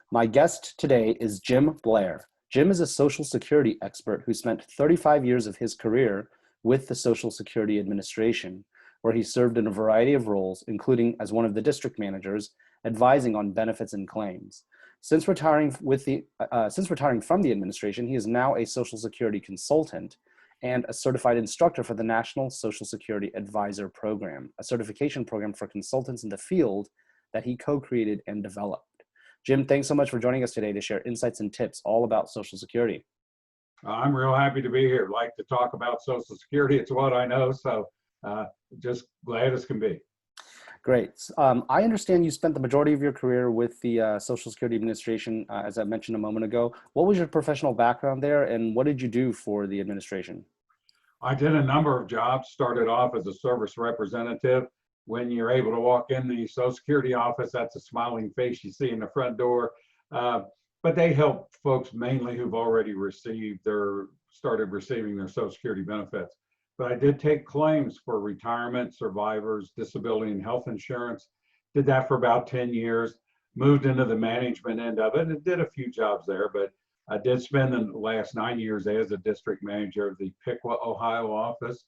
My guest today is Jim Blair. Jim is a Social Security expert who spent 35 years of his career with the Social Security Administration, where he served in a variety of roles, including as one of the district managers, advising on benefits and claims. Since retiring from the administration, he is now a Social Security consultant and a certified instructor for the National Social Security Advisor Program, a certification program for consultants in the field that he co-created and developed. Jim, thanks so much for joining us today to share insights and tips all about Social Security. I'm real happy to be here. Like to talk about Social Security. It's what I know, so just glad as can be. Great. I understand you spent the majority of your career with the Social Security Administration, as I mentioned a moment ago. What was your professional background there, and what did you do for the administration? I did a number of jobs. Started off as a service representative. When you're able to walk in the Social Security office, that's a smiling face you see in the front door. But they help folks mainly who've already started receiving their Social Security benefits. But I did take claims for retirement, survivors, disability, and health insurance. Did that for about 10 years, moved into the management end of it, and did a few jobs there. But I did spend the last 9 years as a district manager of the Piqua, Ohio office.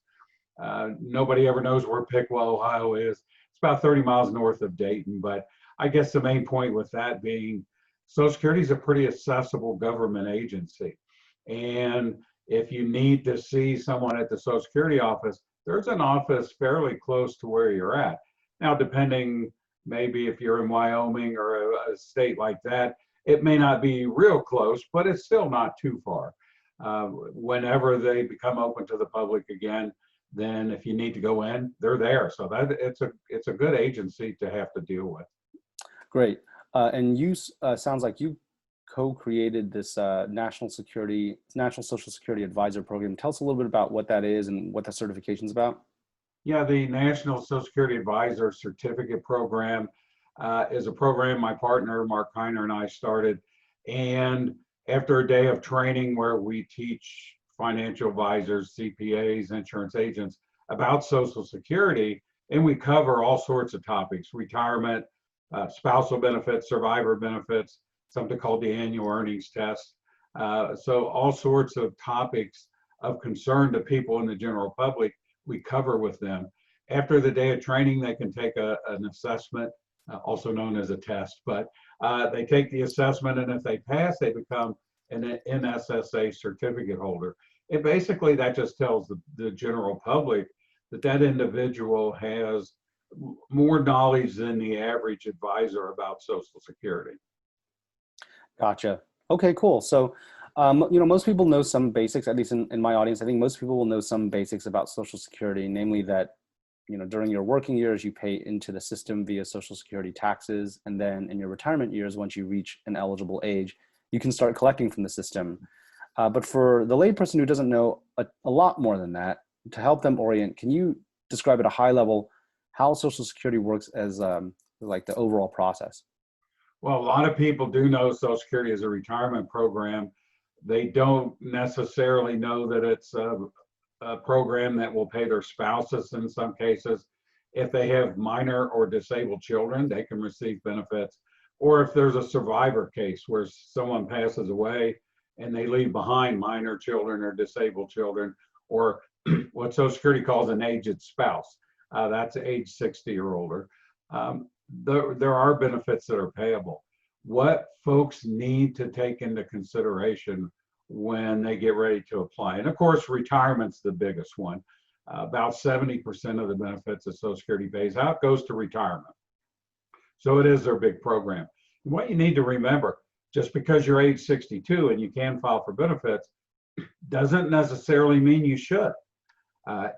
Nobody ever knows where Piqua, Ohio is. It's about 30 miles north of Dayton. But I guess the main point with that being Social Security is a pretty accessible government agency. And if you need to see someone at the Social Security office, there's an office fairly close to where you're at. Now, depending, maybe if you're in Wyoming or a state like that, it may not be real close, but it's still not too far. Whenever they become open to the public again, then if you need to go in, they're there. So that it's a good agency to have to deal with. Great. And you sounds like you co-created this National Social Security Advisor Program. Tell us a little bit about what that is and what the certification is about. Yeah, the National Social Security Advisor Certificate Program is a program my partner, Mark Heiner, and I started. And after a day of training where we teach financial advisors, CPAs, insurance agents about Social Security, and we cover all sorts of topics: retirement, spousal benefits, survivor benefits, something called the annual earnings test. So all sorts of topics of concern to people in the general public, we cover with them. After the day of training, they can take an assessment, also known as a test, but they take the assessment, and if they pass, they become an NSSA certificate holder. And basically that just tells the general public that individual has more knowledge than the average advisor about Social Security. Gotcha. Okay, cool. So, most people know some basics, at least in my audience. I think most people will know some basics about Social Security, namely that, during your working years, you pay into the system via Social Security taxes. And then in your retirement years, once you reach an eligible age, you can start collecting from the system. But for the layperson who doesn't know a lot more than that, to help them orient, can you describe at a high level how Social Security works as like the overall process? Well, a lot of people do know Social Security is a retirement program. They don't necessarily know that it's a program that will pay their spouses in some cases. If they have minor or disabled children, they can receive benefits. Or if there's a survivor case where someone passes away and they leave behind minor children or disabled children, or what Social Security calls an aged spouse, that's age 60 or older. There are benefits that are payable. What folks need to take into consideration when they get ready to apply, and of course, retirement's the biggest one. About 70% of the benefits that Social Security pays out goes to retirement. So it is their big program. And what you need to remember, just because you're age 62 and you can file for benefits, doesn't necessarily mean you should.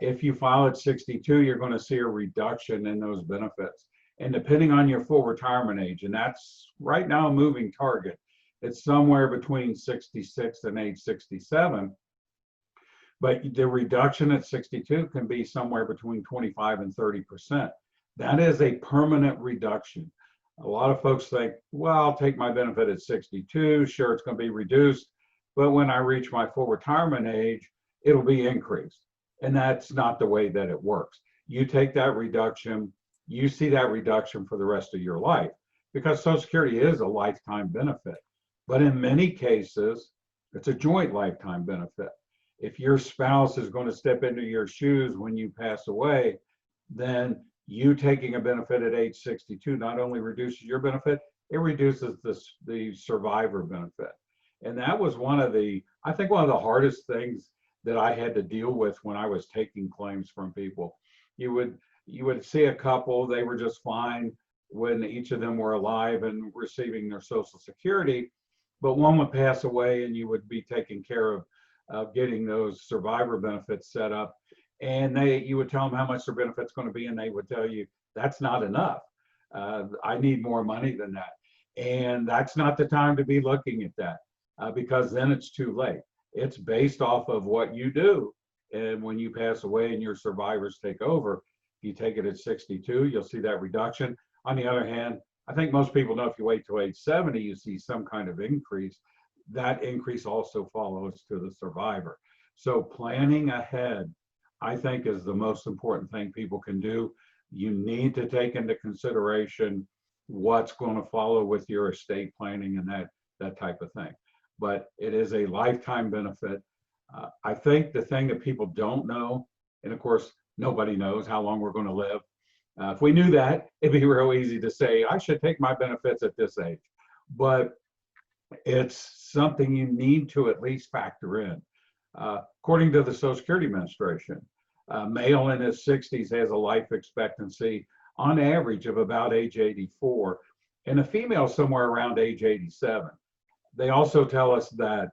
If you file at 62, you're going to see a reduction in those benefits. And depending on your full retirement age, and that's right now a moving target, it's somewhere between 66 and age 67. But the reduction at 62 can be somewhere between 25 and 30%. That is a permanent reduction. A lot of folks think, well, I'll take my benefit at 62, sure, it's going to be reduced, but when I reach my full retirement age, it'll be increased. And that's not the way that it works. You take that reduction, you see that reduction for the rest of your life. because Social Security is a lifetime benefit. But in many cases, it's a joint lifetime benefit. If your spouse is going to step into your shoes when you pass away, then you taking a benefit at age 62 not only reduces your benefit, it reduces the survivor benefit. And that was I think one of the hardest things that I had to deal with when I was taking claims from people. You would see a couple, they were just fine when each of them were alive and receiving their Social Security, but one would pass away and you would be taking care of getting those survivor benefits set up. And you would tell them how much their benefit's going to be, and they would tell you, that's not enough. I need more money than that. And that's not the time to be looking at that because then it's too late. It's based off of what you do. And when you pass away and your survivors take over, you take it at 62, you'll see that reduction. On the other hand, I think most people know if you wait till age 70, you see some kind of increase. That increase also follows to the survivor. So planning ahead, I think, is the most important thing people can do. You need to take into consideration what's going to follow with your estate planning and that type of thing. But it is a lifetime benefit. I think the thing that people don't know, and of course, nobody knows how long we're going to live. If we knew that, it'd be real easy to say, I should take my benefits at this age. But it's something you need to at least factor in. According to the Social Security Administration, a male in his 60s has a life expectancy on average of about age 84, and a female somewhere around age 87. They also tell us that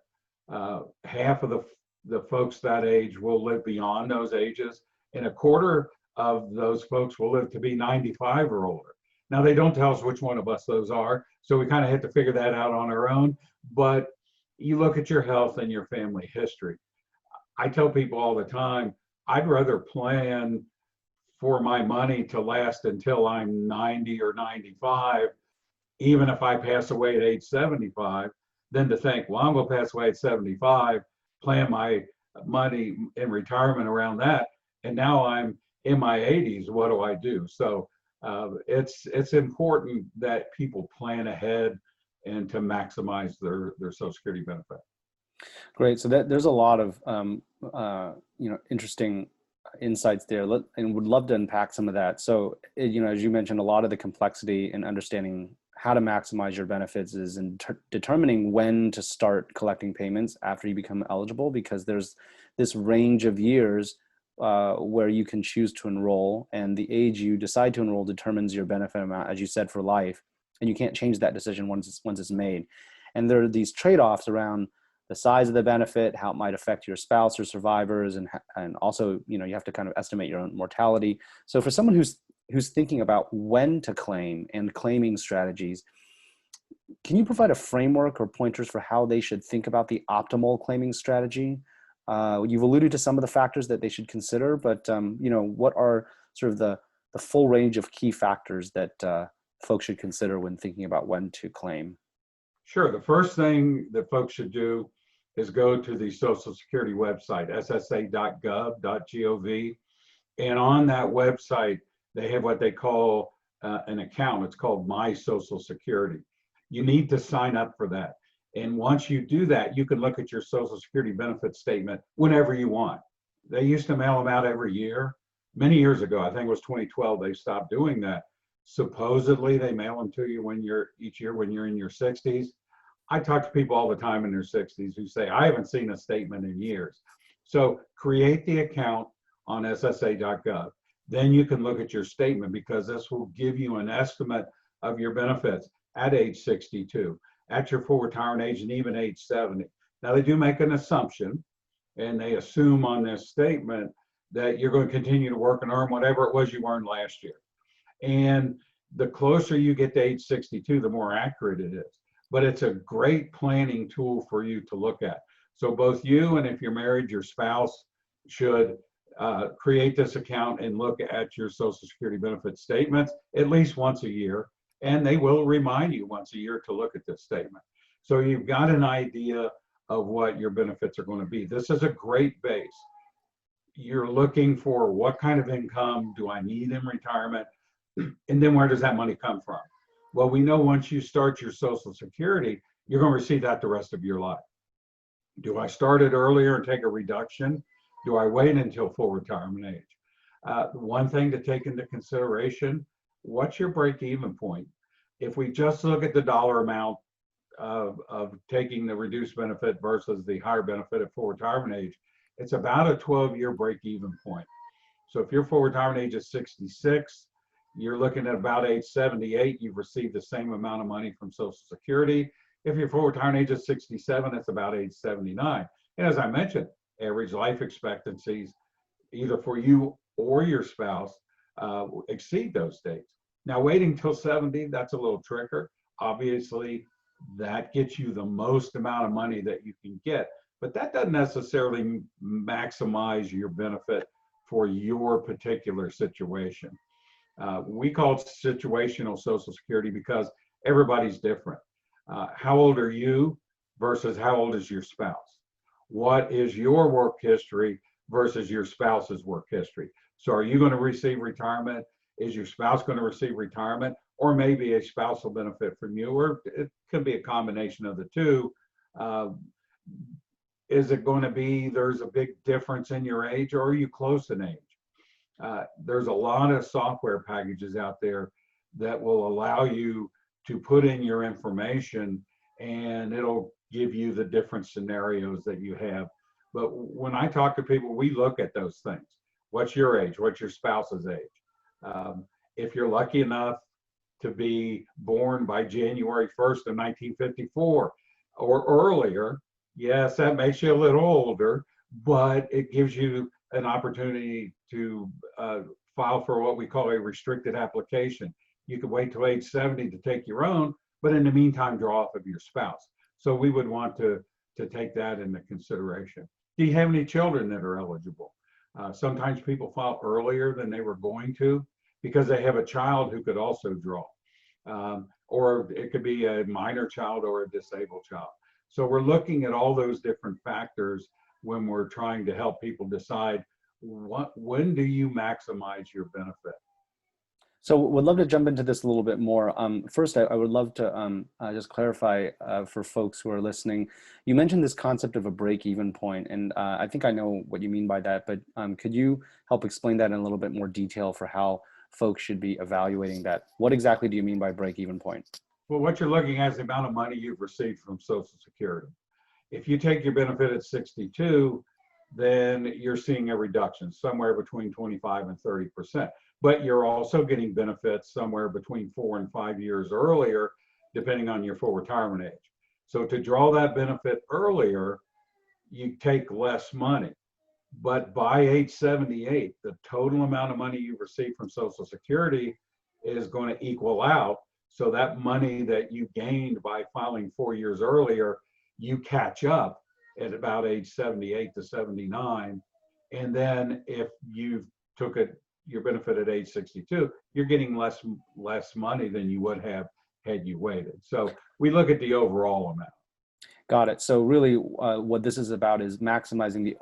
half of the folks that age will live beyond those ages, and a quarter of those folks will live to be 95 or older. Now, they don't tell us which one of us those are, so we kind of have to figure that out on our own. But you look at your health and your family history. I tell people all the time, I'd rather plan for my money to last until I'm 90 or 95, even if I pass away at age 75, than to think, well, I'm going to pass away at 75, plan my money in retirement around that, and now I'm in my 80s. What do I do? So it's important that people plan ahead and to maximize their Social Security benefit. Great. So there's a lot of interesting insights there, and would love to unpack some of that. So as you mentioned, a lot of the complexity in understanding how to maximize your benefits is in determining when to start collecting payments after you become eligible, because there's this range of years where you can choose to enroll, and the age you decide to enroll determines your benefit amount, as you said, for life, and you can't change that decision once it's made. And there are these trade-offs around the size of the benefit, how it might affect your spouse or survivors, and also you have to kind of estimate your own mortality. So for someone who's thinking about when to claim and claiming strategies, can you provide a framework or pointers for how they should think about the optimal claiming strategy? You've alluded to some of the factors that they should consider, but what are sort of the full range of key factors that folks should consider when thinking about when to claim? Sure. The first thing that folks should do is go to the Social Security website, ssa.gov.gov. And on that website, they have what they call an account. It's called My Social Security. You need to sign up for that. And once you do that, you can look at your Social Security benefit statement whenever you want. They used to mail them out every year. Many years ago, I think it was 2012, they stopped doing that. Supposedly, they mail them to you each year when you're in your 60s. I talk to people all the time in their 60s who say, I haven't seen a statement in years. So create the account on ssa.gov. Then you can look at your statement, because this will give you an estimate of your benefits at age 62, at your full retirement age, and even age 70. Now, they do make an assumption, and they assume on this statement that you're going to continue to work and earn whatever it was you earned last year. And the closer you get to age 62, the more accurate it is. But it's a great planning tool for you to look at. So both you, and if you're married, your spouse should create this account and look at your Social Security benefit statements at least once a year. And they will remind you once a year to look at this statement. So you've got an idea of what your benefits are going to be. This is a great base. You're looking for what kind of income do I need in retirement? And then where does that money come from? Well, we know once you start your Social Security, you're going to receive that the rest of your life. Do I start it earlier and take a reduction? Do I wait until full retirement age? One thing to take into consideration, what's your break-even point? If we just look at the dollar amount of taking the reduced benefit versus the higher benefit at full retirement age, it's about a 12-year break-even point. So if your full retirement age is 66, you're looking at about age 78, you've received the same amount of money from Social Security. If your full retirement age is 67, it's about age 79. And as I mentioned, average life expectancies, either for you or your spouse, exceed those dates. Now, waiting till 70, that's a little trickier. Obviously, that gets you the most amount of money that you can get, but that doesn't necessarily maximize your benefit for your particular situation. We call it situational Social Security because everybody's different. How old are you versus how old is your spouse? What is your work history versus your spouse's work history? So are you going to receive retirement? Is your spouse going to receive retirement? Or maybe a spousal benefit from you, or it could be a combination of the two. Is it going to be there's a big difference in your age, or are you close in age? There's a lot of software packages out there that will allow you to put in your information and it'll give you the different scenarios that you have. But when I talk to people, we look at those things. What's your age? What's your spouse's age? If you're lucky enough to be born by January 1st of 1954 or earlier, yes, that makes you a little older, but it gives you an opportunity to file for what we call a restricted application. You could wait till age 70 to take your own, but in the meantime, draw off of your spouse. So we would want to take that into consideration. Do you have any children that are eligible? Sometimes people file earlier than they were going to because they have a child who could also draw. Or it could be a minor child or a disabled child. So we're looking at all those different factors when we're trying to help people decide when do you maximize your benefit. So would love to jump into this a little bit more. First, I would love to just clarify for folks who are listening. You mentioned this concept of a break-even point, and I think I know what you mean by that, but could you help explain that in a little bit more detail for how folks should be evaluating that? What exactly do you mean by break-even point? Well, what you're looking at is the amount of money you've received from Social Security. If you take your benefit at 62, then you're seeing a reduction somewhere between 25 and 30%. But you're also getting benefits somewhere between 4 and 5 years earlier, depending on your full retirement age. So to draw that benefit earlier, you take less money. But by age 78, the total amount of money you receive from Social Security is going to equal out. So that money that you gained by filing 4 years earlier, you catch up at about age 78 to 79. And then if you took your benefit at age 62, you're getting less money than you would have had you waited. So we look at the overall amount. Got it. So really what this is about is maximizing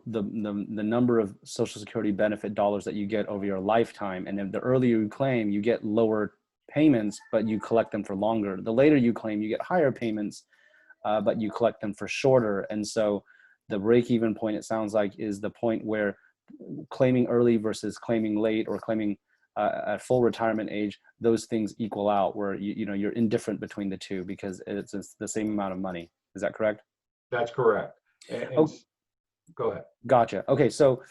the number of Social Security benefit dollars that you get over your lifetime. And then the earlier you claim, you get lower payments, but you collect them for longer. The later you claim, you get higher payments, but you collect them for shorter. And so the break-even point, it sounds like, is the point where claiming early versus claiming late or claiming at full retirement age, those things equal out where you're indifferent between the two because it's the same amount of money. Is that correct? That's correct. And go ahead. Gotcha. Okay, so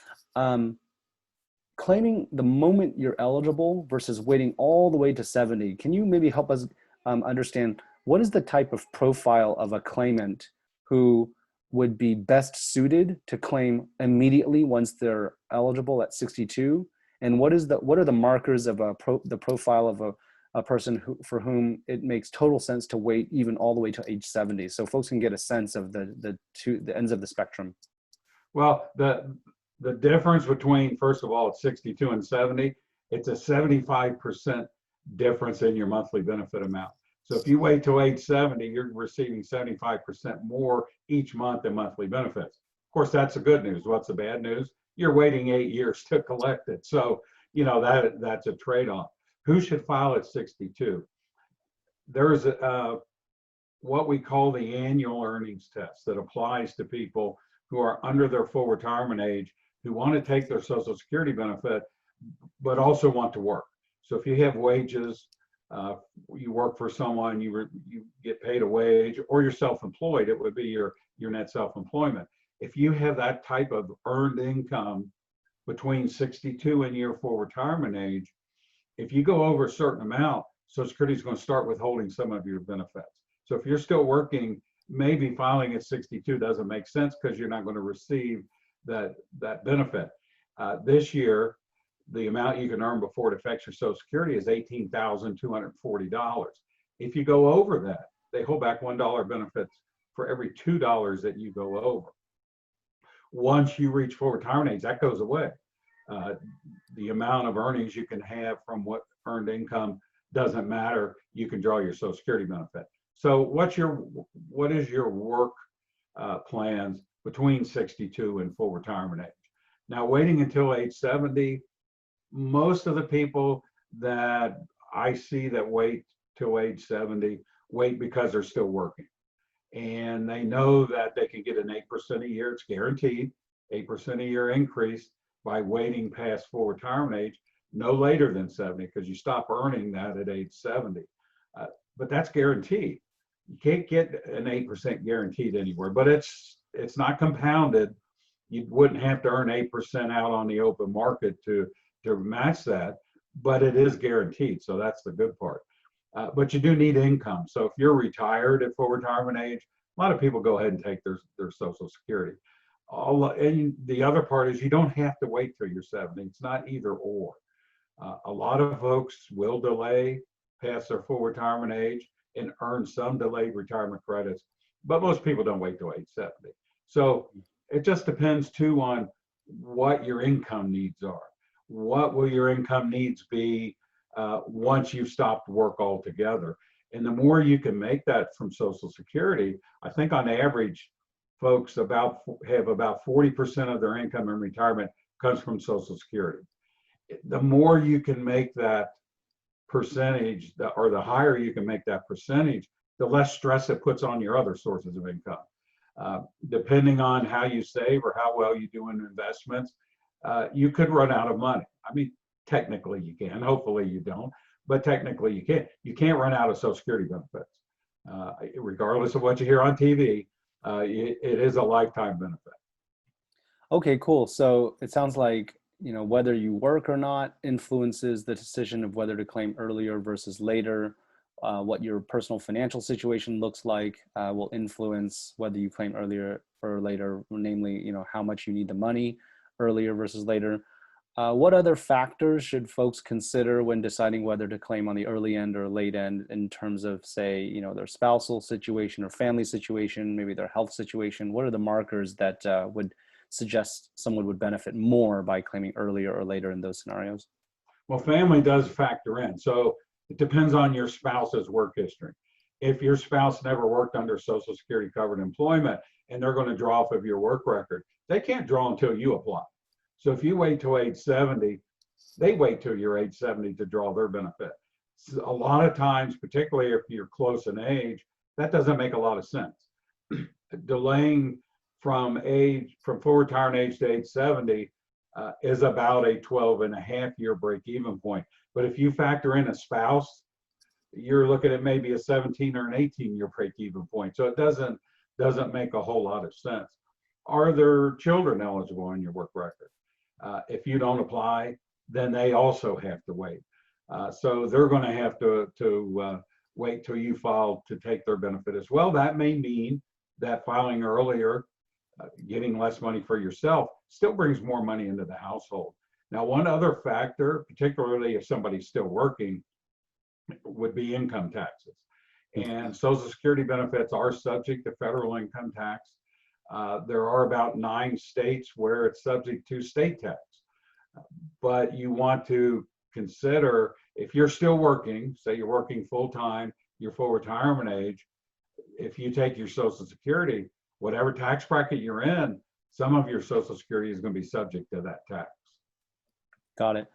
claiming the moment you're eligible versus waiting all the way to 70, can you maybe help us understand what is the type of profile of a claimant who would be best suited to claim immediately once they're eligible at 62? And what are the markers of the profile of a person for whom it makes total sense to wait even all the way to age 70, so folks can get a sense of the ends of the spectrum? Well, the difference between, first of all, at 62 and 70, it's a 75% difference in your monthly benefit amount. So if you wait till age 70, you're receiving 75% more each month in monthly benefits. Of course, that's the good news. What's the bad news? You're waiting 8 years to collect it. So, that's a trade-off. Who should file at 62? there's what we call the annual earnings test that applies to people who are under their full retirement age, who want to take their Social Security benefit, but also want to work. So if you have wages, you work for someone, you get paid a wage, or you're self-employed, it would be your net self-employment. If you have that type of earned income between 62 and your full retirement age, if you go over a certain amount, Social Security is going to start withholding some of your benefits. So if you're still working, maybe filing at 62 doesn't make sense because you're not going to receive that benefit. This year, the amount you can earn before it affects your Social Security is $18,240. If you go over that, they hold back $1 benefits for every $2 that you go over. Once you reach full retirement age, that goes away. The amount of earnings you can have from what earned income doesn't matter. You can draw your Social Security benefit. So what is your work plans between 62 and full retirement age? Now, waiting until age 70, most of the people that I see that wait till age 70 wait because they're still working. And they know that they can get an 8% a year, it's guaranteed, 8% a year increase by waiting past full retirement age, no later than 70, because you stop earning that at age 70. But that's guaranteed. You can't get an 8% guaranteed anywhere, but it's not compounded. You wouldn't have to earn 8% out on the open market to match that, but it is guaranteed. So that's the good part. But you do need income. So if you're retired at full retirement age, a lot of people go ahead and take their Social Security. And the other part is you don't have to wait till you're 70. It's not either or. A lot of folks will delay past their full retirement age and earn some delayed retirement credits, but most people don't wait till age 70. So it just depends too on what your income needs are. What will your income needs be once you've stopped work altogether? And the more you can make that from Social Security, I think on average, folks have about 40% of their income in retirement comes from Social Security. The more you can make that percentage, or the higher you can make that percentage, the less stress it puts on your other sources of income. Depending on how you save or how well you do in investments, you could run out of money. I mean, technically you can, hopefully you don't, but technically you can't. You can't run out of Social Security benefits. Regardless of what you hear on TV, it is a lifetime benefit. Okay, cool. So it sounds like, whether you work or not influences the decision of whether to claim earlier versus later. What your personal financial situation looks like will influence whether you claim earlier or later, namely, how much you need the money earlier versus later. What other factors should folks consider when deciding whether to claim on the early end or late end in terms of, say, their spousal situation or family situation, maybe their health situation? What are the markers that would suggest someone would benefit more by claiming earlier or later in those scenarios? Well, family does factor in. So it depends on your spouse's work history. If your spouse never worked under Social Security covered employment and they're going to draw off of your work record, they can't draw until you apply. So if you wait till age 70, they wait till you're age 70 to draw their benefit. So a lot of times, particularly if you're close in age, that doesn't make a lot of sense. Delaying from full retirement age to age 70 is about a 12.5-year break-even point. But if you factor in a spouse, you're looking at maybe a 17 or an 18-year break-even point. So it doesn't make a whole lot of sense. Are there children eligible on your work record? If you don't apply, then they also have to wait. So they're going to have to wait till you file to take their benefit as well. That may mean that filing earlier, getting less money for yourself, still brings more money into the household. Now, one other factor, particularly if somebody's still working, would be income taxes. And Social Security benefits are subject to federal income tax. There are about 9 states where it's subject to state tax. But you want to consider, if you're still working, say you're working full-time, you're full retirement age, if you take your Social Security, whatever tax bracket you're in, some of your Social Security is going to be subject to that tax. Got it.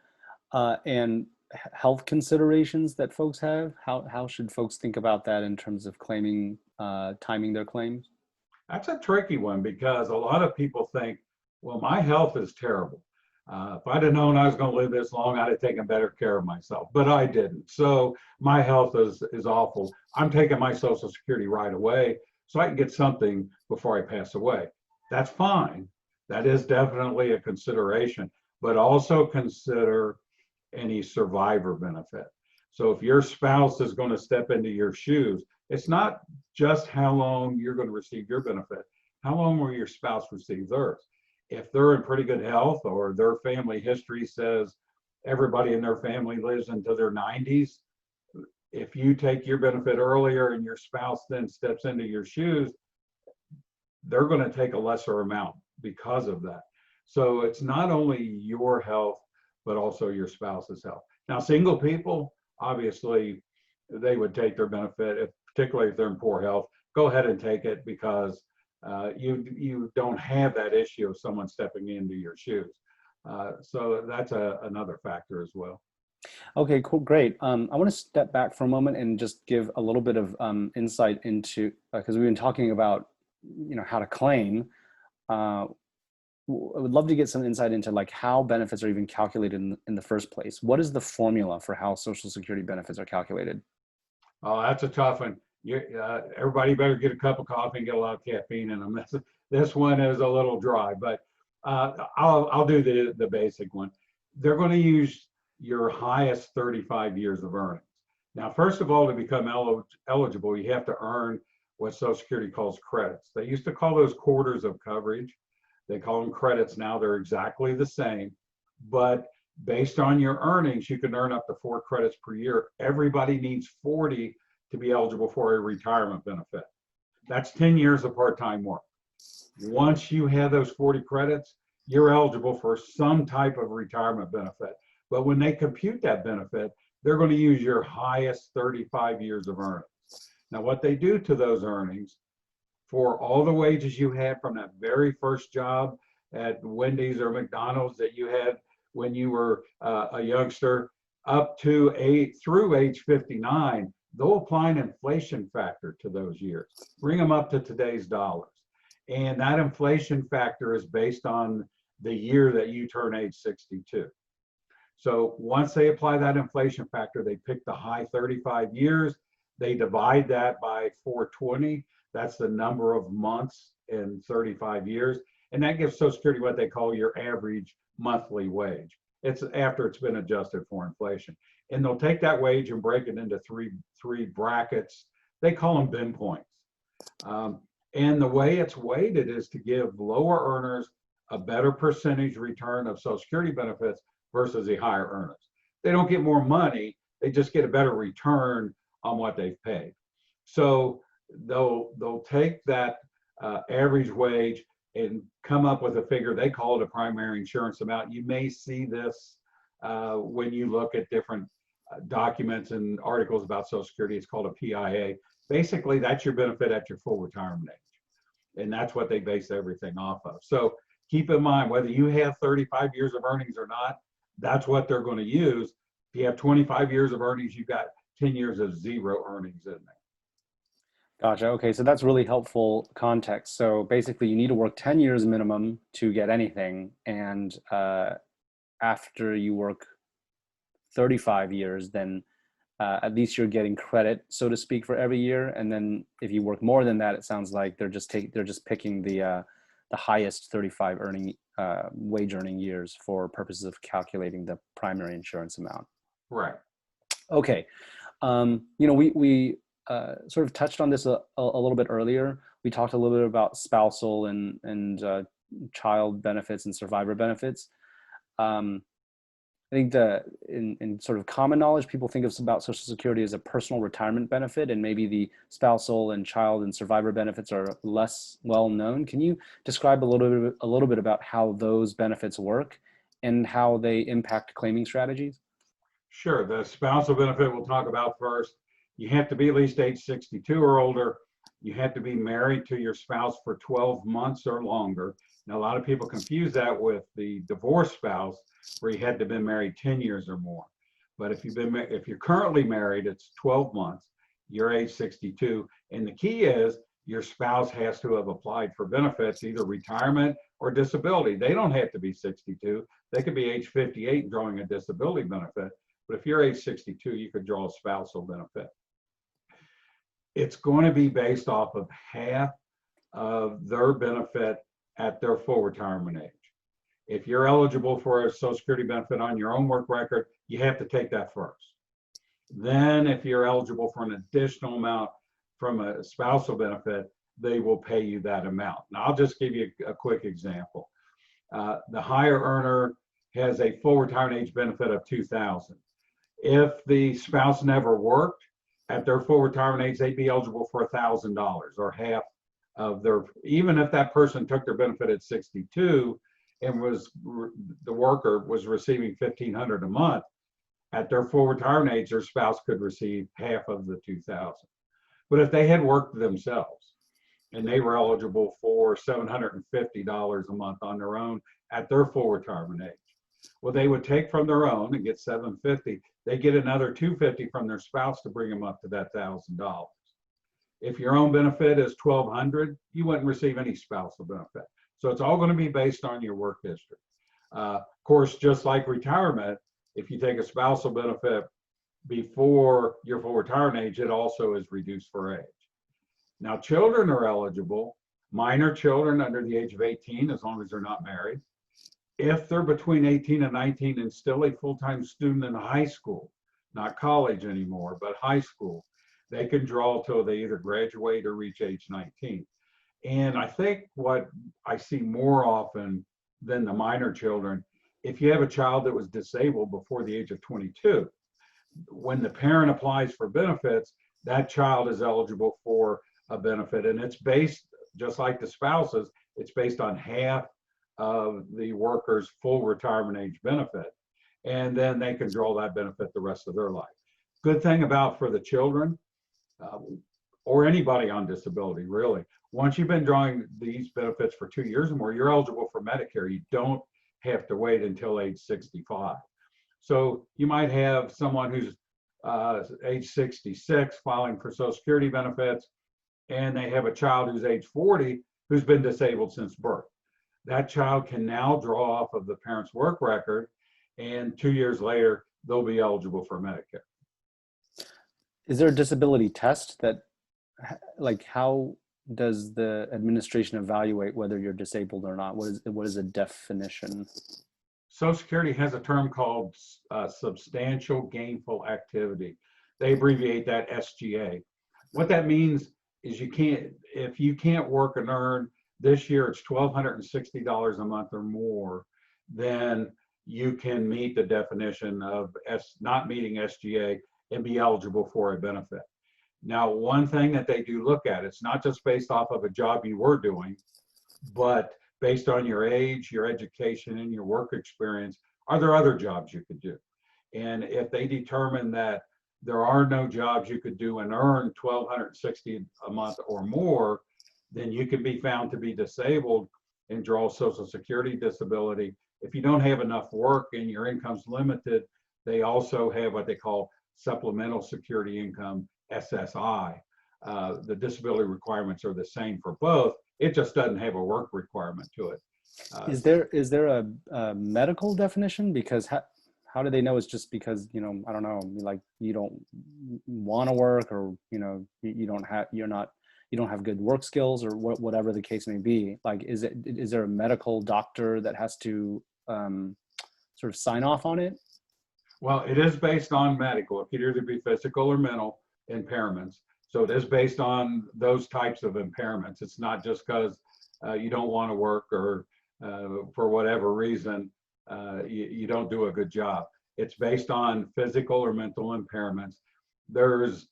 And health considerations that folks have? How should folks think about that in terms of claiming, timing their claims? That's a tricky one because a lot of people think, well, my health is terrible. If I'd have known I was going to live this long, I'd have taken better care of myself, but I didn't. So my health is awful. I'm taking my Social Security right away so I can get something before I pass away. That's fine. That is definitely a consideration, but also consider any survivor benefit. So if your spouse is going to step into your shoes, it's not just how long you're going to receive your benefit. How long will your spouse receive theirs? If they're in pretty good health or their family history says everybody in their family lives into their 90s, if you take your benefit earlier and your spouse then steps into your shoes, they're going to take a lesser amount because of that. So it's not only your health, but also your spouse's health. Now, single people, obviously, they would take their benefit, particularly if they're in poor health. Go ahead and take it because you don't have that issue of someone stepping into your shoes. So that's another factor as well. Okay, cool, great. I want to step back for a moment and just give a little bit of insight into, because we've been talking about, how to claim. I would love to get some insight into like how benefits are even calculated in the first place. What is the formula for how Social Security benefits are calculated? Oh, that's a tough one. Everybody better get a cup of coffee and get a lot of caffeine in them. This one is a little dry, but I'll do the basic one. They're going to use your highest 35 years of earnings. Now, first of all, to become eligible, you have to earn what Social Security calls credits. They used to call those quarters of coverage. They call them credits now. They're exactly the same, but based on your earnings, you can earn up to 4 credits per year. Everybody needs 40 to be eligible for a retirement benefit. That's 10 years of part-time work. Once you have those 40 credits, you're eligible for some type of retirement benefit. But when they compute that benefit, they're going to use your highest 35 years of earnings. Now, what they do to those earnings, for all the wages you had from that very first job at Wendy's or McDonald's that you had when you were a youngster, up to through age 59, they'll apply an inflation factor to those years, bring them up to today's dollars. And that inflation factor is based on the year that you turn age 62. So once they apply that inflation factor, they pick the high 35 years, they divide that by 420. That's the number of months in 35 years. And that gives Social Security what they call your average monthly wage. It's after it's been adjusted for inflation. And they'll take that wage and break it into three brackets. They call them bin points. And the way it's weighted is to give lower earners a better percentage return of Social Security benefits versus the higher earners. They don't get more money, they just get a better return on what they've paid. So they'll take that average wage and come up with a figure. They call it a primary insurance amount. You may see this when you look at different documents and articles about Social Security. It's called a PIA. Basically, that's your benefit at your full retirement age. And that's what they base everything off of. So keep in mind, whether you have 35 years of earnings or not, that's what they're going to use. If you have 25 years of earnings, you've got 10 years of zero earnings in there. Gotcha. Okay, so that's really helpful context. So basically, you need to work 10 years minimum to get anything, and after you work 35 years, then at least you're getting credit, so to speak, for every year. And then if you work more than that, it sounds like they're just picking the highest 35 wage earning years for purposes of calculating the primary insurance amount. Right. Okay. We sort of touched on this a little bit earlier. We talked a little bit about spousal and child benefits and survivor benefits. I think in sort of common knowledge, people think about Social Security as a personal retirement benefit, and maybe the spousal and child and survivor benefits are less well known. Can you describe a little bit about how those benefits work and how they impact claiming strategies? Sure. The spousal benefit we'll talk about first. You have to be at least age 62 or older. You have to be married to your spouse for 12 months or longer. Now, a lot of people confuse that with the divorced spouse, where you had to have been married 10 years or more. But if you're currently married, it's 12 months, you're age 62. And the key is your spouse has to have applied for benefits, either retirement or disability. They don't have to be 62. They could be age 58 and drawing a disability benefit. But if you're age 62, you could draw a spousal benefit. It's going to be based off of half of their benefit at their full retirement age. If you're eligible for a Social Security benefit on your own work record, you have to take that first. Then if you're eligible for an additional amount from a spousal benefit, they will pay you that amount. Now, I'll just give you a quick example. The higher earner has a full retirement age benefit of $2,000. If the spouse never worked at their full retirement age, they'd be eligible for $1,000 or half of their, even if that person took their benefit at 62 and the worker was receiving $1,500 a month, at their full retirement age, their spouse could receive half of the $2,000. But if they had worked themselves and they were eligible for $750 a month on their own at their full retirement age, well, they would take from their own and get $750. They get another $250 from their spouse to bring them up to that $1,000. If your own benefit is $1,200, you wouldn't receive any spousal benefit. So it's all going to be based on your work history. Of course, just like retirement, if you take a spousal benefit before your full retirement age, it also is reduced for age. Now, children are eligible, minor children under the age of 18, as long as they're not married. If they're between 18 and 19 and still a full-time student in high school, not college anymore, but high school, they can draw till they either graduate or reach age 19. And I think what I see more often than the minor children, if you have a child that was disabled before the age of 22, when the parent applies for benefits, that child is eligible for a benefit. And it's based, just like the spouses, it's based on half of the worker's full retirement age benefit. And then they can draw that benefit the rest of their life. Good thing about for the children, or anybody on disability, really, once you've been drawing these benefits for 2 years or more, you're eligible for Medicare. You don't have to wait until age 65. So you might have someone who's age 66 filing for Social Security benefits, and they have a child who's age 40 who's been disabled since birth. That child can now draw off of the parent's work record, and 2 years later, they'll be eligible for Medicare. Is there a disability test that, like, how does the administration evaluate whether you're disabled or not? What is a definition? Social Security has a term called substantial gainful activity. They abbreviate that SGA. What that means is if you can't work and earn, this year it's $1,260 a month or more, then you can meet the definition of not meeting SGA and be eligible for a benefit. Now, one thing that they do look at, it's not just based off of a job you were doing, but based on your age, your education, and your work experience, are there other jobs you could do? And if they determine that there are no jobs you could do and earn $1,260 a month or more, then you can be found to be disabled and draw Social Security disability. If you don't have enough work and your income's limited, they also have what they call Supplemental Security Income, SSI. The disability requirements are the same for both. It just doesn't have a work requirement to it. Is there a medical definition? Because how do they know it's just because, I don't know, like you don't want to work, or you don't have good work skills, or whatever the case may be? Like, is there a medical doctor that has to sort of sign off on it? Well, it is based on medical. It could either be physical or mental impairments. So it is based on those types of impairments. It's not just because you don't want to work, or for whatever reason you don't do a good job. It's based on physical or mental impairments. There's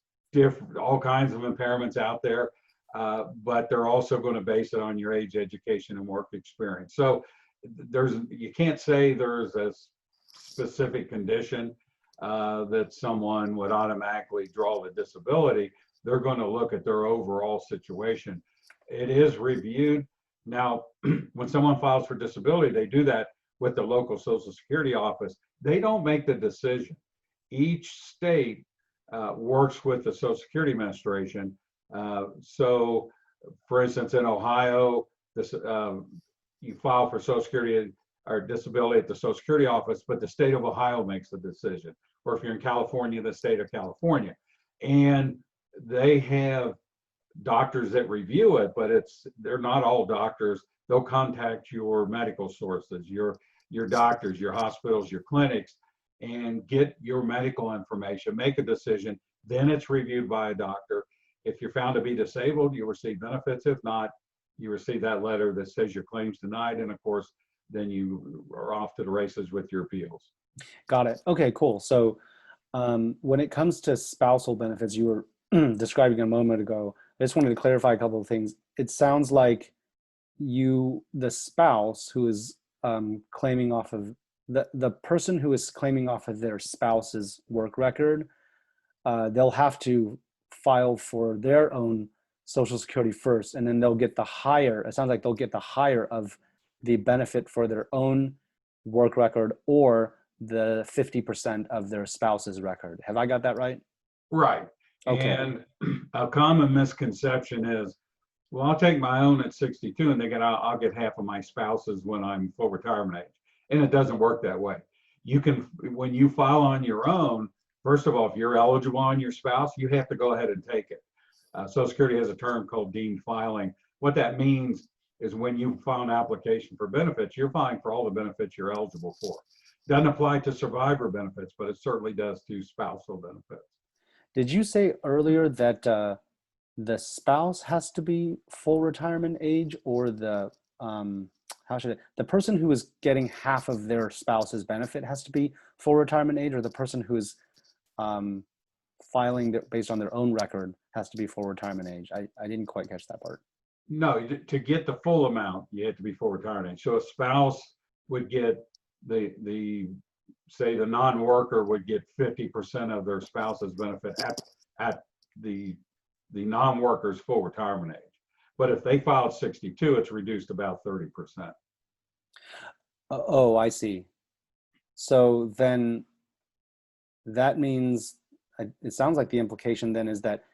all kinds of impairments out there, but they're also going to base it on your age, education, and work experience. So you can't say there's a specific condition that someone would automatically draw the disability. They're going to look at their overall situation. It is reviewed. Now, when someone files for disability, they do that with the local Social Security office. They don't make the decision. each state works with the Social Security Administration. So, for instance, in Ohio, this you file for Social Security or disability at the Social Security office, but the state of Ohio makes the decision. Or if you're in California, the state of California. And they have doctors that review it, but they're not all doctors. They'll contact your medical sources, your doctors, your hospitals, your clinics, and get your medical information, make a decision. Then it's reviewed by a doctor. If you're found to be disabled, you receive benefits. If not, you receive that letter that says your claim's denied, and of course, then you are off to the races with your appeals. Got it. Okay, cool. So when it comes to spousal benefits, you were describing a moment ago, I just wanted to clarify a couple of things. It sounds like the spouse who is claiming off of the person who is claiming off of their spouse's work record, they'll have to file for their own Social Security first, and then they'll get the higher, it sounds like they'll get the higher of the benefit for their own work record or the 50% of their spouse's record. Have I got that right? Right. Okay. And a common misconception is, well, I'll take my own at 62 and I'll get half of my spouse's when I'm full retirement age. And it doesn't work that way. You can, when you file on your own, first of all, if you're eligible on your spouse, you have to go ahead and take it. Social Security has a term called deemed filing. What that means is when you file an application for benefits, you're filing for all the benefits you're eligible for. Doesn't apply to survivor benefits, but it certainly does to spousal benefits. Did you say earlier that the spouse has to be full retirement age, or the person who is getting half of their spouse's benefit has to be full retirement age, or the person who is filing based on their own record has to be full retirement age? I didn't quite catch that part. No, to get the full amount, you have to be full retirement age. So a spouse would get say the non-worker would get 50% of their spouse's benefit at the non-worker's full retirement age. But if they filed 62, it's reduced about 30%. Oh, I see. So then that means, it sounds like the implication then is that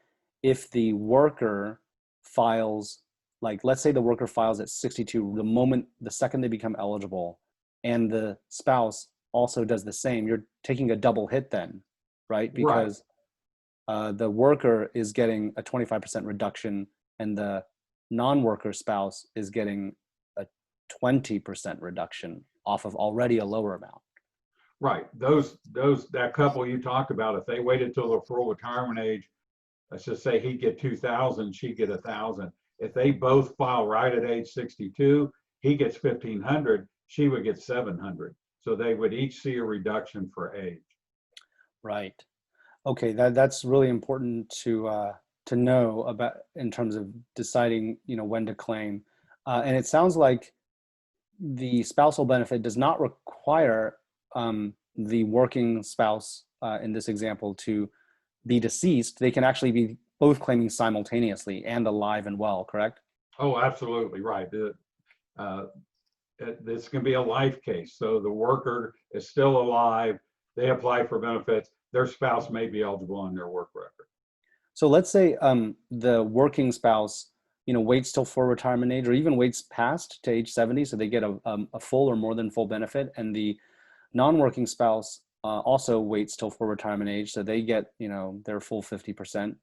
if the worker files, like let's say the worker files at 62, the second they become eligible, and the spouse also does the same, you're taking a double hit then, right? Because the worker is getting a 25% reduction and the non-worker spouse is getting a 20% reduction off of already a lower amount. Right. That couple you talked about, if they waited till their full retirement age, let's just say he'd get 2,000, she'd get 1,000. If they both file right at age 62, he gets 1,500, she would get 700. So they would each see a reduction for age. Right. Okay, that's really important to know about in terms of deciding, when to claim. And it sounds like the spousal benefit does not require the working spouse in this example to be deceased. They can actually be both claiming simultaneously and alive and well, correct? Oh, absolutely right. This can be a life case. So the worker is still alive, they apply for benefits, their spouse may be eligible on their work record. So let's say the working spouse, waits till full retirement age, or even waits past to age 70, so they get a full or more than full benefit, and the non-working spouse also waits till full retirement age, so they get their full 50%.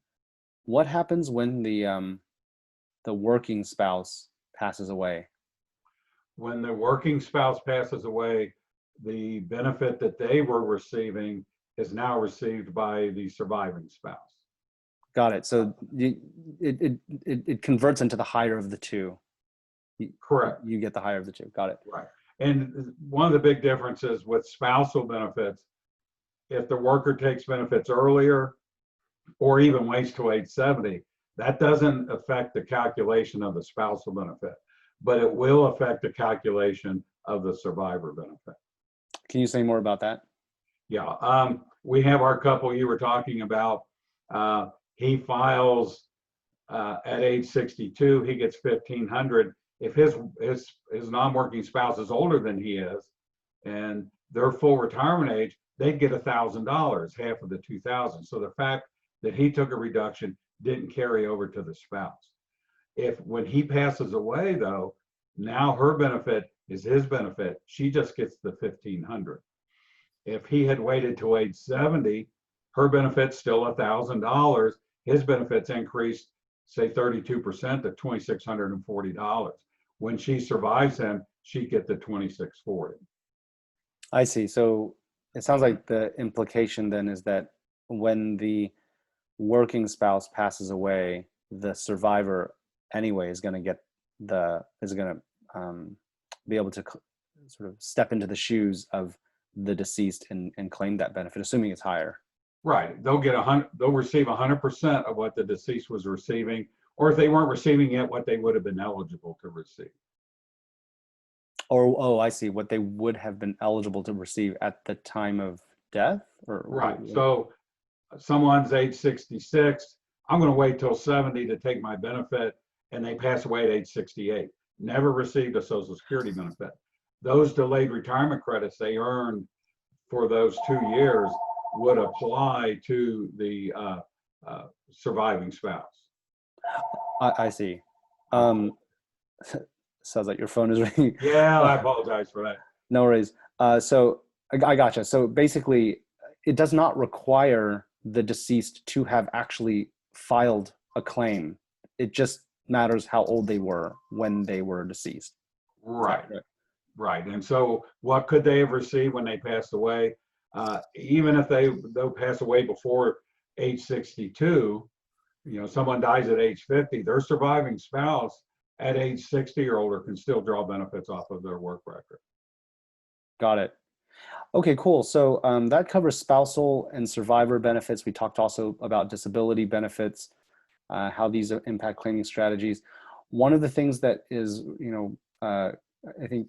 What happens when the working spouse passes away? When the working spouse passes away, the benefit that they were receiving is now received by the surviving spouse. Got it. So it converts into the higher of the two. Correct. You get the higher of the two. Got it. Right. And one of the big differences with spousal benefits, if the worker takes benefits earlier or even waits till age 70, that doesn't affect the calculation of the spousal benefit, but it will affect the calculation of the survivor benefit. Can you say more about that? Yeah. We have our couple you were talking about. He files at age 62, he gets 1,500. If his non-working spouse is older than he is and they're full retirement age, they'd get $1,000, half of the 2,000. So the fact that he took a reduction didn't carry over to the spouse. If when he passes away, though, now her benefit is his benefit. She just gets the $1,500. If he had waited to age 70, her benefit's still $1,000. His benefits increased, say, 32% to $2,640. When she survives him, she get the $2,640. I see. So it sounds like the implication then is that when the working spouse passes away, the survivor anyway is going to get be able to sort of step into the shoes of the deceased and claim that benefit, assuming it's higher. Right. They'll receive 100% of what the deceased was receiving, or if they weren't receiving it, what they would have been eligible to receive. Or, oh, I see, what they would have been eligible to receive at the time of death? Or right. So someone's age 66, I'm going to wait till 70 to take my benefit, and they pass away at age 68. Never received a Social Security benefit. Those delayed retirement credits they earned for those 2 years would apply to the surviving spouse. I see. Sounds like your phone is ringing. Yeah, I apologize for that. No worries. So I gotcha. So basically, it does not require the deceased to have actually filed a claim. It just matters how old they were when they were deceased. Right. Right. And so what could they have received when they passed away? Even if they'll pass away before age 62, someone dies at age 50, their surviving spouse at age 60 or older can still draw benefits off of their work record. Got it. Okay, cool. So that covers spousal and survivor benefits. We talked also about disability benefits, how these impact claiming strategies. One of the things that is, I think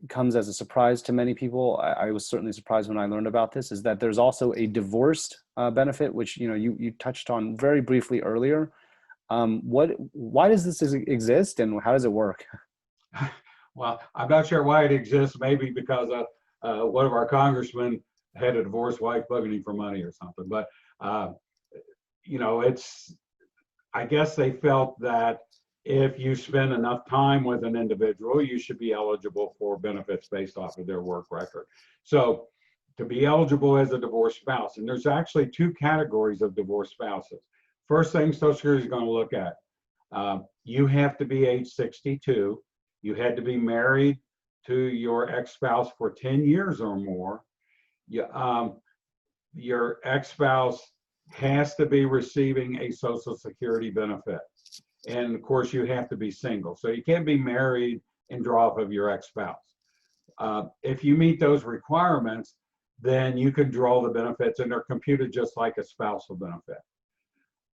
comes as a surprise to many people, I was certainly surprised when I learned about this, is that there's also a divorced benefit, which you touched on very briefly earlier. Why does this exist, and how does it work? Well, I'm not sure why it exists. Maybe because one of our congressmen had a divorced wife bugging him for money or something. But I guess they felt that if you spend enough time with an individual, you should be eligible for benefits based off of their work record. So to be eligible as a divorced spouse, and there's actually two categories of divorced spouses. First thing Social Security is going to look at, you have to be age 62. You had to be married to your ex-spouse for 10 years or more. Your ex-spouse has to be receiving a Social Security benefit. And of course, you have to be single. So you can't be married and draw off of your ex-spouse. If you meet those requirements, then you can draw the benefits, and they're computed just like a spousal benefit.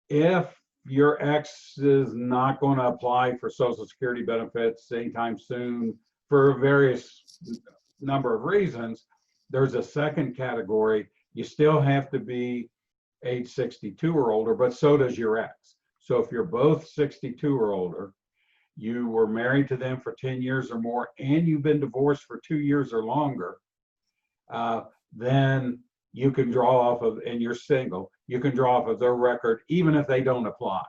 If your ex is not going to apply for Social Security benefits anytime soon for various number of reasons, there's a second category. You still have to be age 62 or older, but so does your ex. So if you're both 62 or older, you were married to them for 10 years or more, and you've been divorced for 2 years or longer, then you can draw off of, and you're single, you can draw off of their record even if they don't apply.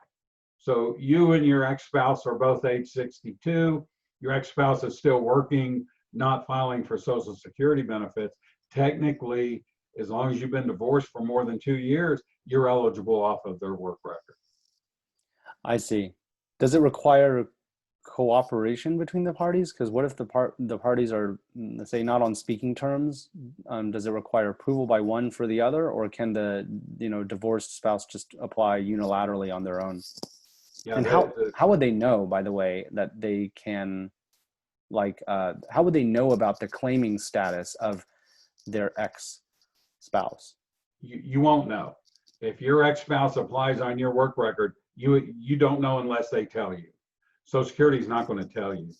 So you and your ex-spouse are both age 62, your ex-spouse is still working, not filing for Social Security benefits. Technically, as long as you've been divorced for more than 2 years, you're eligible off of their work record. I see. Does it require cooperation between the parties? Because what if the parties are, let's say, not on speaking terms? Does it require approval by one for the other, or can the divorced spouse just apply unilaterally on their own? Yeah, and how would they know, by the way, that they can, how would they know about the claiming status of their ex-spouse? You won't know. If your ex-spouse applies on your work record, you don't know unless they tell you. Social Security is not going to tell you.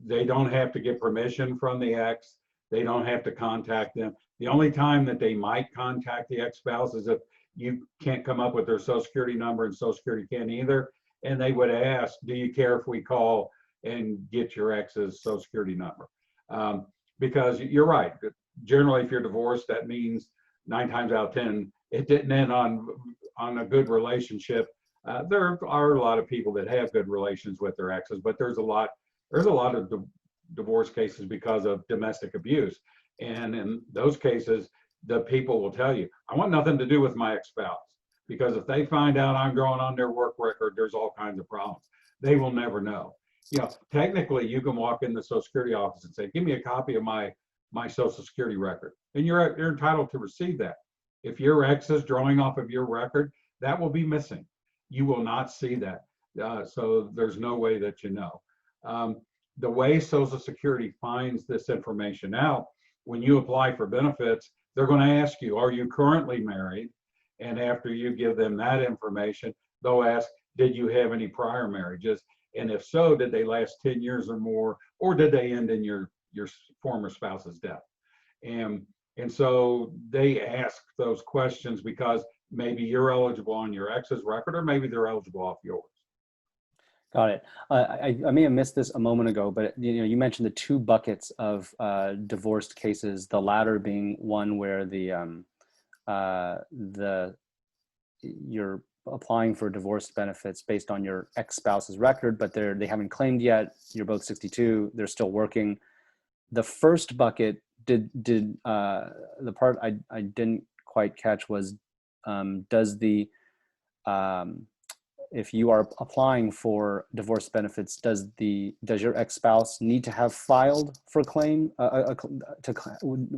They don't have to get permission from the ex. They don't have to contact them. The only time that they might contact the ex-spouse is if you can't come up with their Social Security number and Social Security can't either. And they would ask, do you care if we call and get your ex's Social Security number? Because you're right, generally, if you're divorced, that means 9 times out of 10, it didn't end on a good relationship. There are a lot of people that have good relations with their exes, but there's a lot of divorce cases because of domestic abuse. And in those cases, the people will tell you, I want nothing to do with my ex-spouse, because if they find out I'm going on their work record, there's all kinds of problems. They will never know. Technically, you can walk in the Social Security office and say, give me a copy of my Social Security record, and you're entitled to receive that. If your ex is drawing off of your record, that will be missing. You will not see that. So there's no way that you know. The way Social Security finds this information out, when you apply for benefits, they're going to ask you, are you currently married? And after you give them that information, they'll ask, did you have any prior marriages? And if so, did they last 10 years or more, or did they end in your former spouse's death? And so they ask those questions because maybe you're eligible on your ex's record, or maybe they're eligible off yours. Got it. I may have missed this a moment ago, but you mentioned the two buckets of divorced cases. The latter being one where you're applying for divorce benefits based on your ex-spouse's record, but they haven't claimed yet. You're both 62. They're still working. The first bucket did the part I didn't quite catch was if you are applying for divorce benefits, does your ex-spouse need to have filed for claim?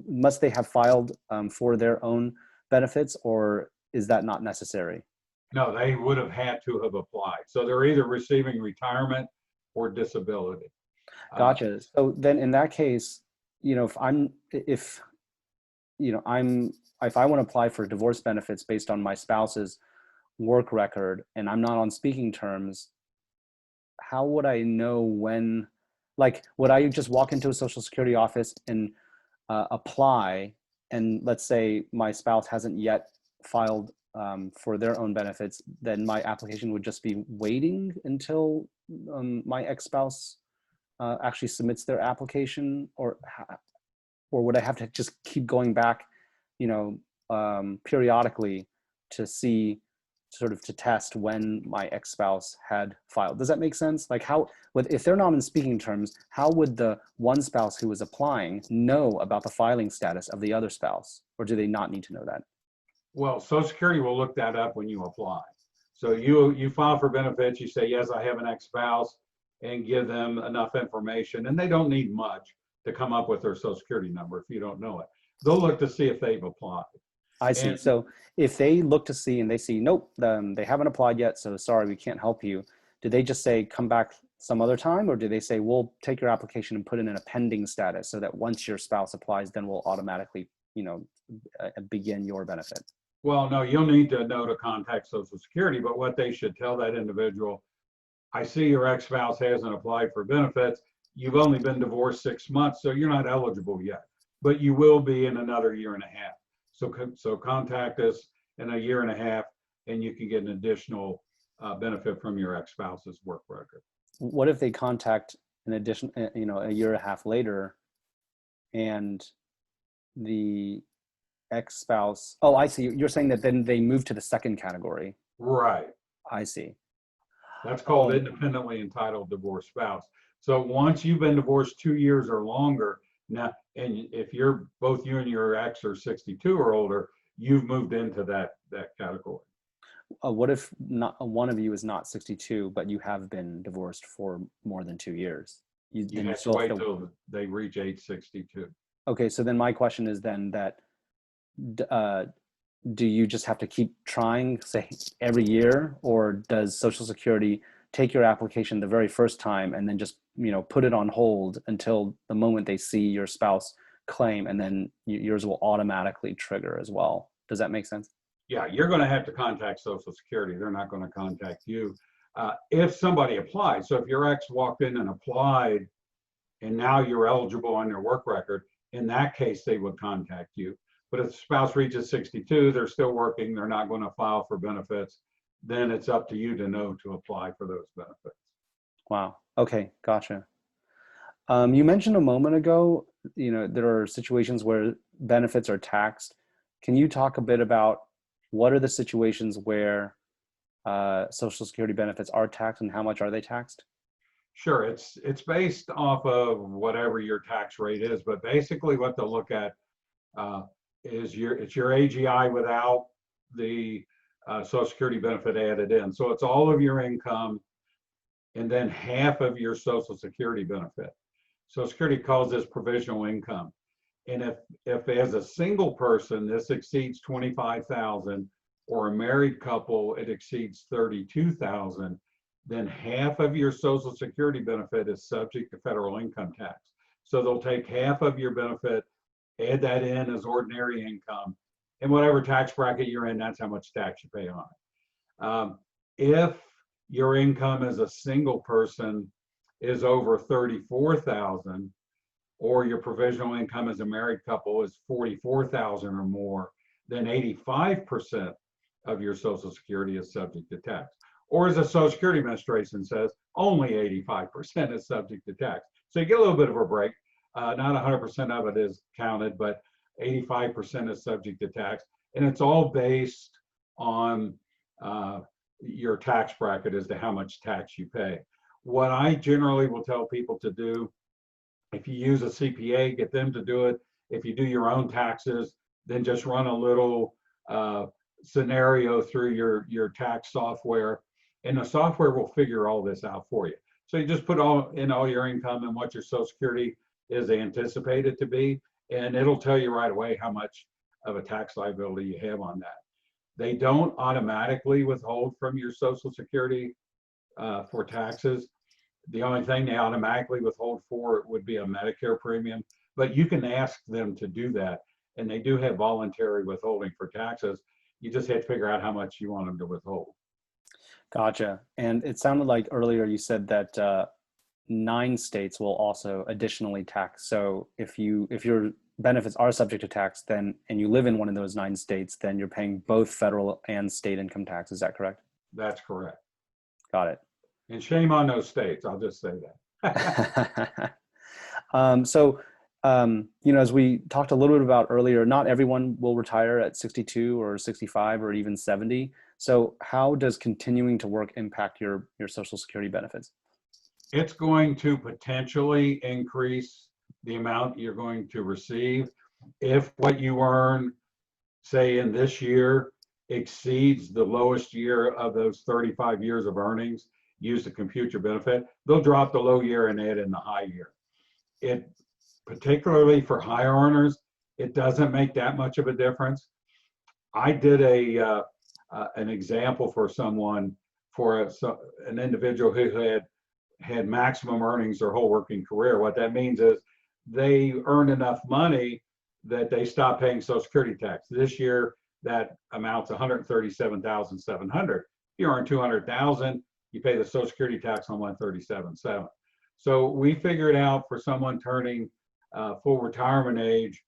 Must they have filed for their own benefits, or is that not necessary? No, they would have had to have applied. So they're either receiving retirement or disability. Gotcha. So then, in that case, if I want to apply for divorce benefits based on my spouse's work record and I'm not on speaking terms, how would I know when? Like, would I just walk into a Social Security office and apply, and let's say my spouse hasn't yet filed for their own benefits, then my application would just be waiting until my ex-spouse actually submits their application, or would I have to just keep going back, periodically to see, sort of to test when my ex-spouse had filed? Does that make sense? Like, if they're not in speaking terms, how would the one spouse who was applying know about the filing status of the other spouse, or do they not need to know that? Well, Social Security will look that up when you apply. So you file for benefits, you say, yes, I have an ex-spouse, and give them enough information, and they don't need much to come up with their Social Security number if you don't know it. They'll look to see if they've applied. I see. So if they look to see and they see, nope, they haven't applied yet, so sorry, we can't help you, do they just say, come back some other time? Or do they say, we'll take your application and put it in a pending status so that once your spouse applies, then we'll automatically, begin your benefit? Well, no, you'll need to know to contact Social Security, but what they should tell that individual, I see your ex-spouse hasn't applied for benefits. You've only been divorced 6 months, so you're not eligible yet, but you will be in another year and a half. So contact us in a year and a half, and you can get an additional benefit from your ex-spouse's work record. What if they contact an addition, a year and a half later, and the ex-spouse? Oh, I see. You're saying that then they move to the second category. Right. I see. That's called independently entitled divorced spouse. So once you've been divorced 2 years or longer, now, and if both you and your ex are 62 or older, you've moved into that category. What if not one of you is not 62, but you have been divorced for more than 2 years? You have to wait till they reach age 62. Okay, so then my question is then that, do you just have to keep trying, say, every year, or does Social Security take your application the very first time and then just put it on hold until the moment they see your spouse claim, and then yours will automatically trigger as well? Does that make sense? Yeah, you're going to have to contact Social Security. They're not going to contact you. If somebody applied, so if your ex walked in and applied, and now you're eligible on your work record, in that case, they would contact you. But if the spouse reaches 62, they're still working, they're not going to file for benefits, then it's up to you to know to apply for those benefits. Wow. Okay. Gotcha. You mentioned a moment ago, there are situations where benefits are taxed. Can you talk a bit about what are the situations where Social Security benefits are taxed and how much are they taxed? Sure, it's based off of whatever your tax rate is, but basically what they'll look at uh, is your AGI without the Social Security benefit added in. So it's all of your income and then half of your Social Security benefit. Social Security calls this provisional income. And if as a single person this exceeds 25,000, or a married couple it exceeds 32,000, then half of your Social Security benefit is subject to federal income tax. So they'll take half of your benefit, add that in as ordinary income, and whatever tax bracket you're in, that's how much tax you pay on it. If your income as a single person is over 34,000, or your provisional income as a married couple is 44,000 or more, then 85% of your Social Security is subject to tax. Or as the Social Security Administration says, only 85% is subject to tax. So you get a little bit of a break. Not 100% of it is counted, but 85% is subject to tax. And it's all based on your tax bracket as to how much tax you pay. What I generally will tell people to do, if you use a CPA, get them to do it. If you do your own taxes, then just run a little scenario through your tax software, and the software will figure all this out for you. So you just put all your income and what your Social Security is anticipated to be, and it'll tell you right away how much of a tax liability you have on that. They don't automatically withhold from your Social Security for taxes. The only thing they automatically withhold for would be a Medicare premium, but you can ask them to do that, and they do have voluntary withholding for taxes. You just have to figure out how much you want them to withhold. Gotcha. And it sounded like earlier you said that 9 states will also additionally tax. So if your benefits are subject to tax, then and you live in one of those 9 states, then you're paying both federal and state income tax. Is that correct? That's correct. Got it. And shame on those states, I'll just say that. As we talked a little bit about earlier, not everyone will retire at 62 or 65 or even 70. So how does continuing to work impact your Social Security benefits? It's going to potentially increase the amount you're going to receive if what you earn, say in this year, exceeds the lowest year of those 35 years of earnings used to compute your benefit. They'll drop the low year and add in the high year. It, particularly for high earners, it doesn't make that much of a difference. I did an example for someone, for an individual who had maximum earnings their whole working career. What that means is they earned enough money that they stopped paying Social Security tax. This year, that amounts to $137,700. If you earn $200,000, you pay the Social Security tax on $137,700. So we figured out for someone turning full retirement age,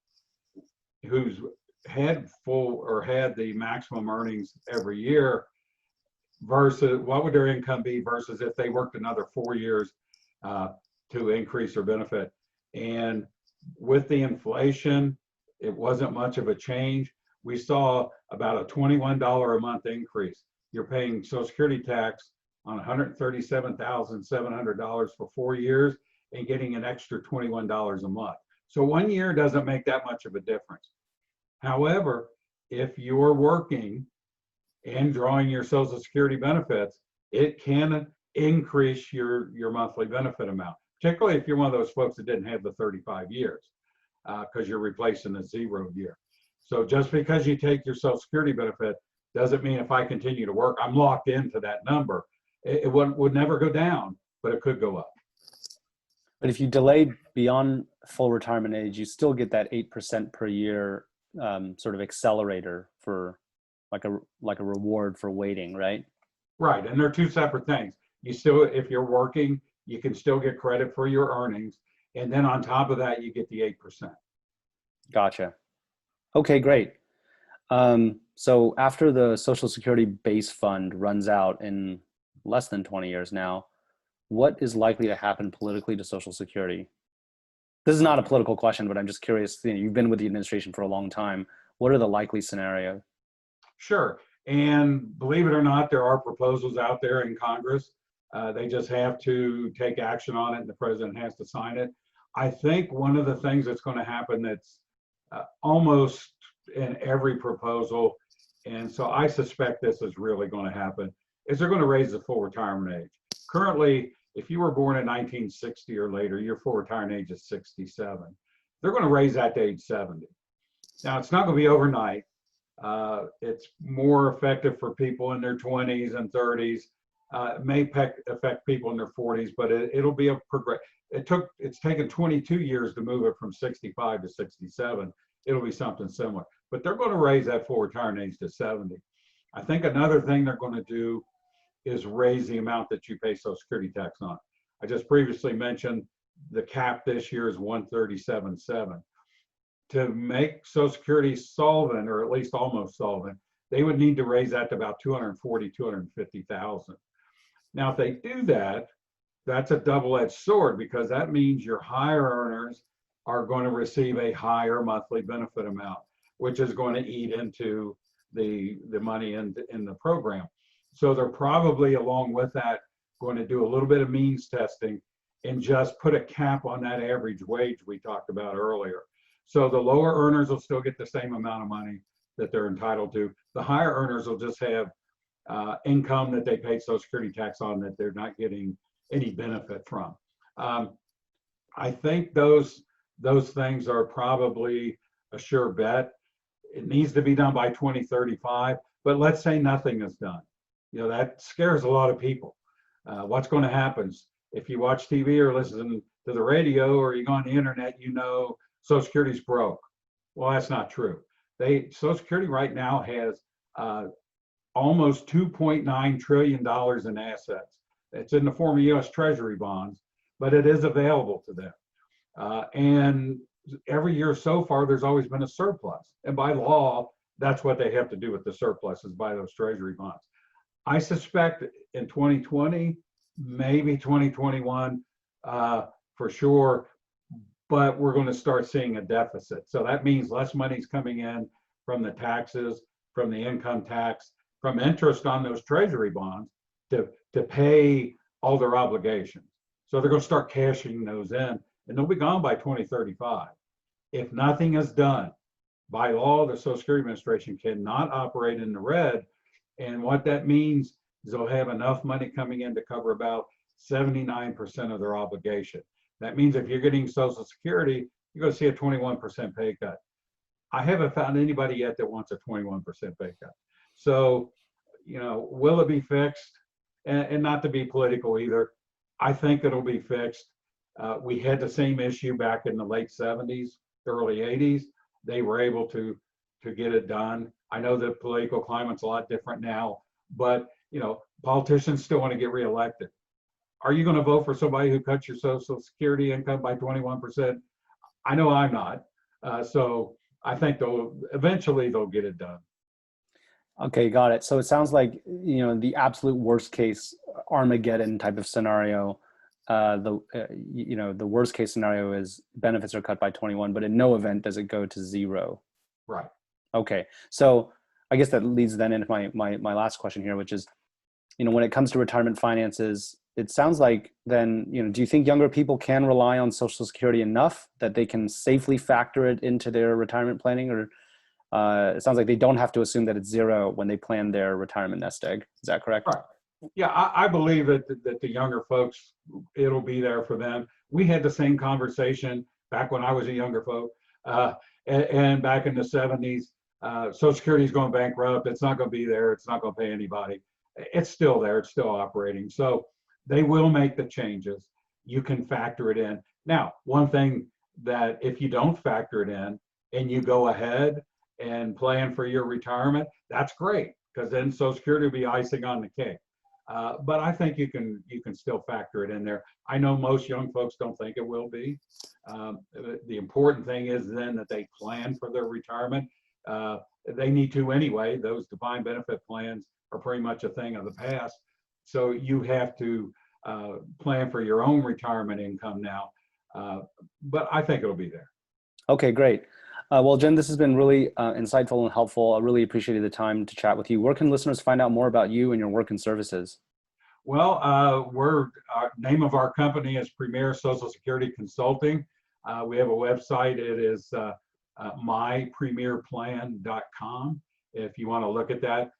who's had the maximum earnings every year, versus what would their income be versus if they worked another 4 years to increase their benefit. And with the inflation, it wasn't much of a change. We saw about a $21 a month increase. You're paying Social Security tax on $137,700 for 4 years and getting an extra $21 a month. So 1 year doesn't make that much of a difference. However, if you're working and drawing your Social Security benefits, it can increase your monthly benefit amount, particularly if you're one of those folks that didn't have the 35 years, because you're replacing a 0 year. So just because you take your Social Security benefit doesn't mean if I continue to work, I'm locked into that number. It would never go down, but it could go up. But if you delayed beyond full retirement age, you still get that 8% per year sort of accelerator for like a reward for waiting, right? Right, and they're two separate things. You still, if you're working, you can still get credit for your earnings, and then on top of that, you get the 8%. Gotcha. Okay, great. So after the Social Security base fund runs out in less than 20 years now, what is likely to happen politically to Social Security? This is not a political question, but I'm just curious. You've been with the administration for a long time. What are the likely scenarios? Sure. And believe it or not, there are proposals out there in Congress. They just have to take action on it, and the president has to sign it. I think one of the things that's going to happen that's almost in every proposal, and so I suspect this is really going to happen, is they're going to raise the full retirement age. Currently, if you were born in 1960 or later, your full retirement age is 67. They're going to raise that to age 70. Now, it's not going to be overnight. It's more effective for people in their 20s and 30s. It may affect people in their 40s, but it'll be a progress. It's taken 22 years to move it from 65 to 67. It'll be something similar, but they're going to raise that full retirement age to 70. I think another thing they're going to do is raise the amount that you pay Social Security tax on. I just previously mentioned the cap this year is 137.7. To make Social Security solvent, or at least almost solvent, they would need to raise that to about 240, 250,000. Now, if they do that, that's a double-edged sword, because that means your higher earners are going to receive a higher monthly benefit amount, which is going to eat into the money in the program. So they're probably, along with that, going to do a little bit of means testing and just put a cap on that average wage we talked about earlier. So the lower earners will still get the same amount of money that they're entitled to. The higher earners will just have income that they paid Social Security tax on that they're not getting any benefit from. I think those things are probably a sure bet. It needs to be done by 2035, but let's say nothing is done. That scares a lot of people. What's going to happen if you watch TV or listen to the radio or you go on the internet, Social Security's broke. Well, that's not true. Social Security right now has almost $2.9 trillion in assets. It's in the form of U.S. Treasury bonds, but it is available to them. And every year so far, there's always been a surplus. And by law, that's what they have to do with the surplus, is buy those Treasury bonds. I suspect in 2020, maybe 2021, for sure, but we're going to start seeing a deficit. So that means less money's coming in from the taxes, from the income tax, from interest on those Treasury bonds to pay all their obligations. So they're going to start cashing those in, and they'll be gone by 2035. If nothing is done, by law, the Social Security Administration cannot operate in the red. And what that means is they'll have enough money coming in to cover about 79% of their obligation. That means if you're getting Social Security, you're going to see a 21% pay cut. I haven't found anybody yet that wants a 21% pay cut. So, will it be fixed? And not to be political either, I think it'll be fixed. We had the same issue back in the late 70s, early 80s. They were able to get it done. I know the political climate's a lot different now, but politicians still want to get reelected. Are you going to vote for somebody who cuts your Social Security income by 21%? I know I'm not. So I think eventually they'll get it done. Okay, got it. So it sounds like, the absolute worst case Armageddon type of scenario, the worst case scenario is benefits are cut by 21, but in no event does it go to zero. Right. Okay. So I guess that leads then into my last question here, which is, when it comes to retirement finances, it sounds like then, do you think younger people can rely on Social Security enough that they can safely factor it into their retirement planning? Or it sounds like they don't have to assume that it's zero when they plan their retirement nest egg. Is that correct? Right. Yeah, I believe that the younger folks, it'll be there for them. We had the same conversation back when I was a younger folk, and back in the 70s. Social Security is going bankrupt. It's not going to be there. It's not going to pay anybody. It's still there. It's still operating. So they will make the changes. You can factor it in. Now, one thing that if you don't factor it in and you go ahead and plan for your retirement, that's great, because then Social Security will be icing on the cake. But I think you can still factor it in there. I know most young folks don't think it will be. The important thing is then that they plan for their retirement. They need to anyway. Those defined benefit plans are pretty much a thing of the past. So you have to plan for your own retirement income now. But I think it'll be there. Okay, great. Well, Jim, this has been really insightful and helpful. I really appreciated the time to chat with you. Where can listeners find out more about you and your work and services? Well, our name of our company is Premier Social Security Consulting. We have a website. It is mypremierplan.com. If you want to look at that,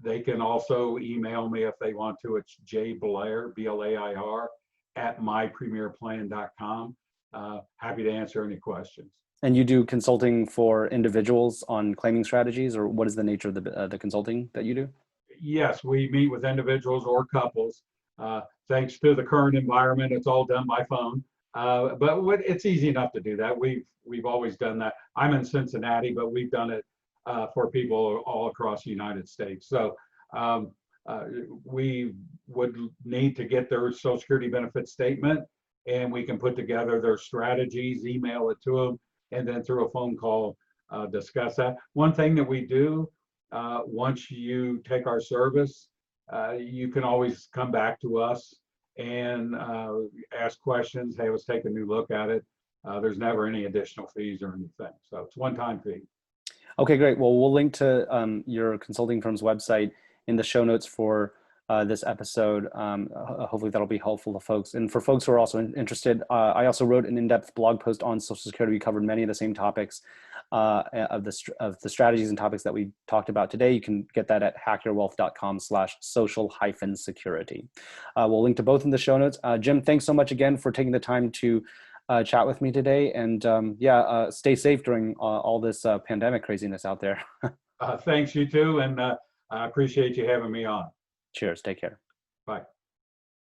they can also email me if they want to. It's jblair, BLAIR, at mypremierplan.com. Happy to answer any questions. And you do consulting for individuals on claiming strategies, or what is the nature of the consulting that you do? Yes, we meet with individuals or couples. Thanks to the current environment, it's all done by phone. But it's easy enough to do that. We've always done that. I'm in Cincinnati, but we've done it for people all across the United States. So we would need to get their Social Security benefit statement, and we can put together their strategies, email it to them, and then through a phone call discuss that. One thing that we do, once you take our service, you can always come back to us and ask questions. Hey, let's take a new look at it. There's never any additional fees or anything. So it's one-time fee. Okay, great. Well, we'll link to your consulting firm's website in the show notes for this episode. Hopefully that'll be helpful to folks. And for folks who are also interested, I also wrote an in-depth blog post on Social Security. We covered many of the same topics of the strategies and topics that we talked about today. You can get that at hackyourwealth.com/social-security. We'll link to both in the show notes. Jim, thanks so much again for taking the time to chat with me today. And stay safe during all this pandemic craziness out there. Thanks, you too. And I appreciate you having me on. Cheers. Take care. Bye.